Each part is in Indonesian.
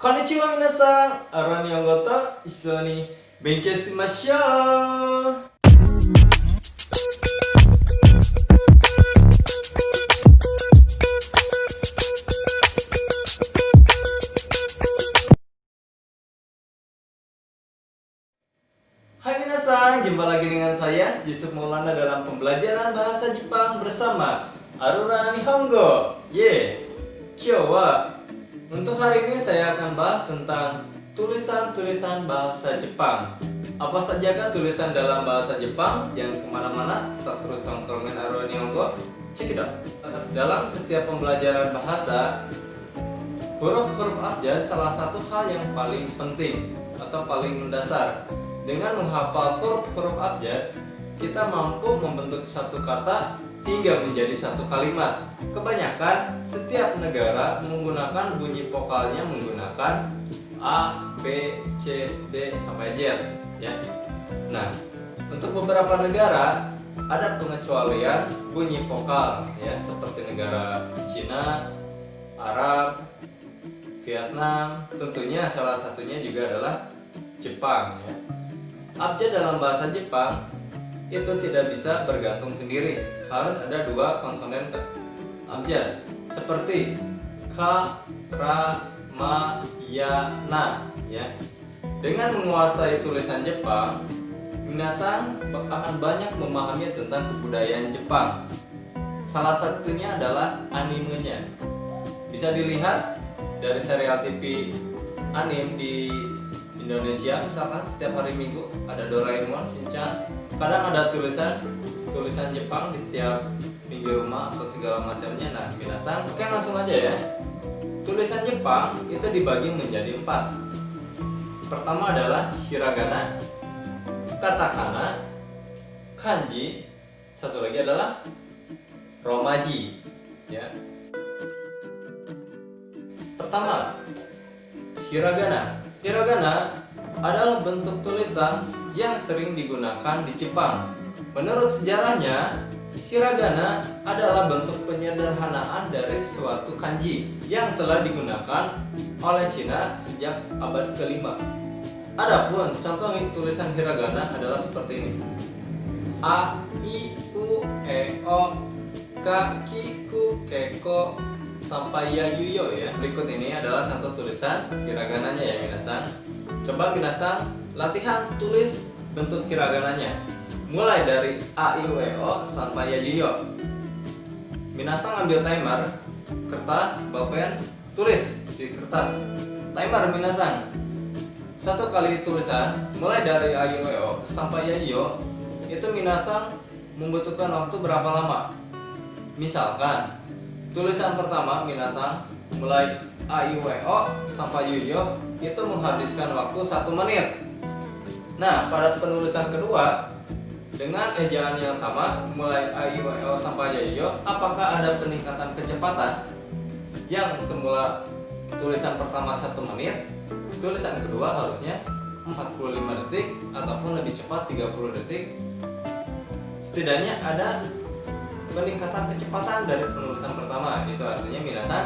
こんにちは皆さん、アロニョン語と一緒に勉強しましょう。Hai minasan, jumpa lagi dengan saya Yusuf Maulana dalam pembelajaran bahasa Jepang bersama Arura Nihongo. Kyou wa untuk hari ini saya akan bahas tentang tulisan-tulisan bahasa Jepang. Apa sajakah tulisan dalam bahasa Jepang? Jangan kemana-mana, tetap terus tongkrongin Arura Nihongo. Check it out. Dalam setiap pembelajaran bahasa, huruf-huruf abjad salah satu hal yang paling penting atau paling mendasar. Dengan menghafal huruf-huruf abjad, kita mampu membentuk satu kata hingga menjadi satu kalimat. Kebanyakan setiap negara menggunakan bunyi vokalnya menggunakan A, B, C, D sampai Z, ya. Nah, untuk beberapa negara ada pengecualian bunyi vokal, ya, seperti negara Cina, Arab, Vietnam. Tentunya salah satunya juga adalah Jepang, ya. Abjad dalam bahasa Jepang itu tidak bisa bergantung sendiri, harus ada dua konsonan abjad seperti ka, ra, ma, ya, na, ya. Dengan menguasai tulisan Jepang, minasan akan banyak memahami tentang kebudayaan Jepang. Salah satunya adalah animenya. Bisa dilihat dari serial TV anime di Indonesia, misalkan setiap hari Minggu ada Doraemon, Shinchan. Kadang ada tulisan Jepang di setiap pinggir rumah atau segala macamnya. Nah, minasan, oke, langsung aja ya. Tulisan Jepang itu dibagi menjadi 4. Pertama adalah hiragana, katakana, kanji, satu lagi adalah romaji, ya. Pertama, hiragana. Hiragana adalah bentuk tulisan yang sering digunakan di Jepang. Menurut sejarahnya, hiragana adalah bentuk penyederhanaan dari suatu kanji yang telah digunakan oleh Cina sejak abad ke-5. Adapun contoh tulisan hiragana adalah seperti ini: A, I, U, E, O, Ka, Ki, Ku, Keko, sampai ya, yuyo, ya. Berikut ini adalah contoh tulisan hiragananya ya minasan. Coba minasan latihan tulis bentuk hiragananya, mulai dari A, I, U, E, O sampai ya, yuyo. Minasan ambil timer, kertas, bolpen, tulis di kertas. Timer minasan. Satu kali tulisan mulai dari A, I, U, E, O sampai ya, yuyo, itu minasan membutuhkan waktu berapa lama? Misalkan tulisan pertama minasan mulai A, I, U, E, O sampai yuyo itu menghabiskan waktu 1 menit. Nah, pada penulisan kedua dengan ejaan yang sama mulai A, I, U, E, O sampai yuyo, apakah ada peningkatan kecepatan? Yang semula tulisan pertama 1 menit, tulisan kedua harusnya 45 detik ataupun lebih cepat 30 detik. Setidaknya ada peningkatan kecepatan dari penulisan pertama. Itu artinya minasan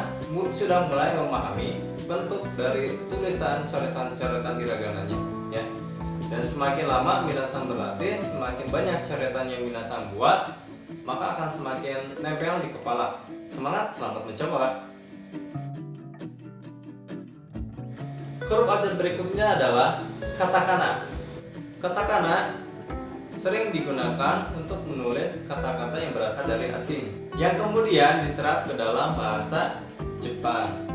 sudah mulai memahami bentuk dari tulisan coretan-coretan hiragananya, ya. Dan semakin lama minasan berlatih, semakin banyak coretan yang minasan buat, maka akan semakin nempel di kepala. Semangat, selamat mencoba. Huruf abjad berikutnya adalah katakana. Katakana sering digunakan untuk menulis kata-kata yang berasal dari asing yang kemudian diserap ke dalam bahasa Jepang,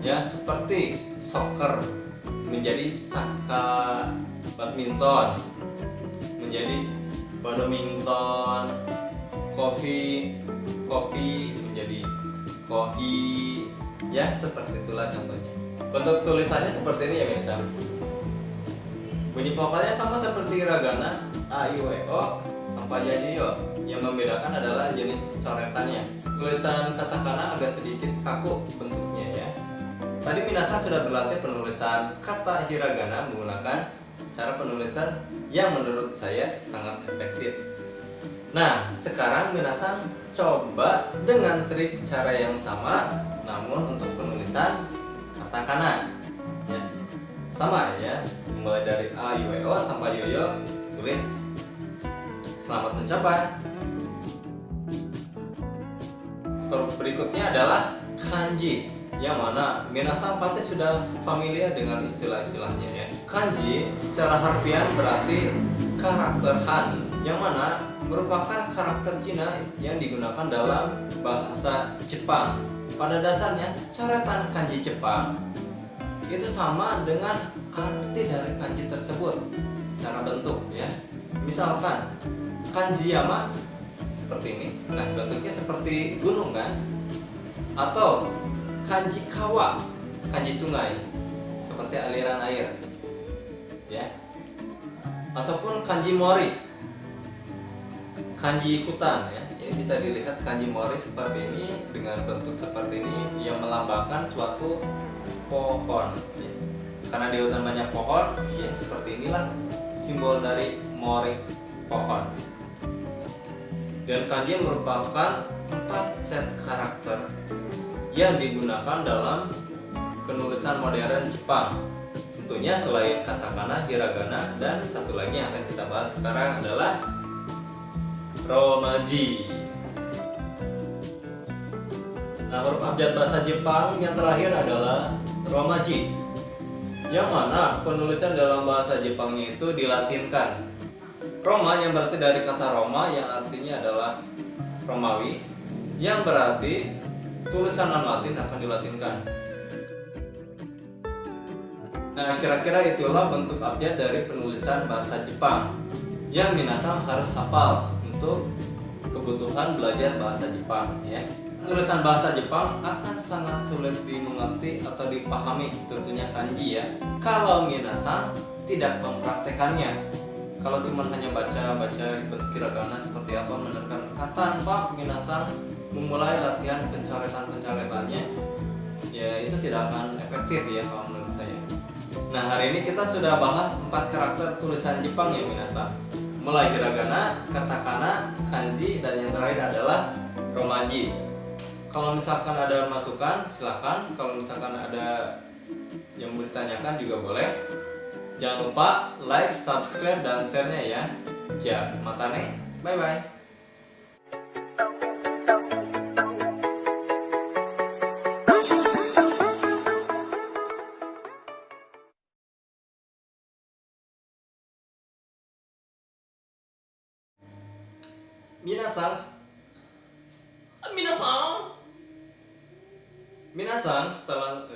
ya, seperti soccer menjadi saka, badminton menjadi badminton, kopi menjadi kohi, ya, seperti itulah contohnya. Bentuk tulisannya seperti ini ya minasan. Bunyi vokalnya sama seperti hiragana, A, I, U, E, O sampai ya, yuyo. Yang membedakan adalah jenis coretannya. Tulisan katakana agak sedikit kaku bentuknya, ya. Tadi minasan sudah berlatih penulisan kata hiragana menggunakan cara penulisan yang menurut saya sangat efektif. Nah, sekarang minasan coba dengan trik cara yang sama namun untuk penulisan katakana, ya. sama ya, mulai dari A, I, W, O sampai Yoyo, tulis selamat mencapai. Berikutnya adalah kanji, yang mana minasan pasti sudah familiar dengan istilah-istilahnya ya. Kanji secara harfiah berarti karakter Han, yang mana merupakan karakter Cina yang digunakan dalam bahasa Jepang. Pada dasarnya coretan kanji Jepang itu sama dengan arti dari kanji tersebut secara bentuk ya. Misalkan kanji Yama seperti ini, nah bentuknya seperti gunung kan, atau kanji Kawa, kanji sungai seperti aliran air ya, ataupun kanji Mori, kanji hutan ya. Ini bisa dilihat kanji Mori seperti ini dengan bentuk seperti ini yang melambangkan suatu pohon ya. Karena di hutan banyak pohon ya, seperti inilah simbol dari Mori, pohon. Dan kanji merupakan 4 set karakter yang digunakan dalam penulisan modern Jepang. Tentunya selain katakana, hiragana, dan satu lagi yang akan kita bahas sekarang adalah romaji. Nah, huruf abjad bahasa Jepang yang terakhir adalah romaji, yang mana penulisan dalam bahasa Jepangnya itu dilatinkan. Roma yang berarti dari kata Roma yang artinya adalah Romawi, yang berarti tulisan non-Latin akan dilatinkan. Nah, kira-kira itulah bentuk abjad dari penulisan bahasa Jepang yang minasan harus hafal untuk kebutuhan belajar bahasa Jepang ya. Tulisan bahasa Jepang akan sangat sulit dimengerti atau dipahami, tentunya kanji ya, kalau minasan tidak mempraktekannya. Kalau cuma hanya baca-baca bentuk hiragana seperti apa menerkan tanpa minasan memulai latihan pencoretan-pencoretannya, ya itu tidak akan efektif ya kalau menurut saya. Nah, hari ini kita sudah bahas 4 karakter tulisan Jepang ya minasan, mulai hiragana, katakana, kanji, dan yang terakhir adalah romaji. Kalau misalkan ada masukan silahkan, kalau misalkan ada yang mau ditanyakan juga boleh. Jangan lupa like, subscribe, dan share-nya ya. Ja, matane, bye-bye. Minasan, minasan setelah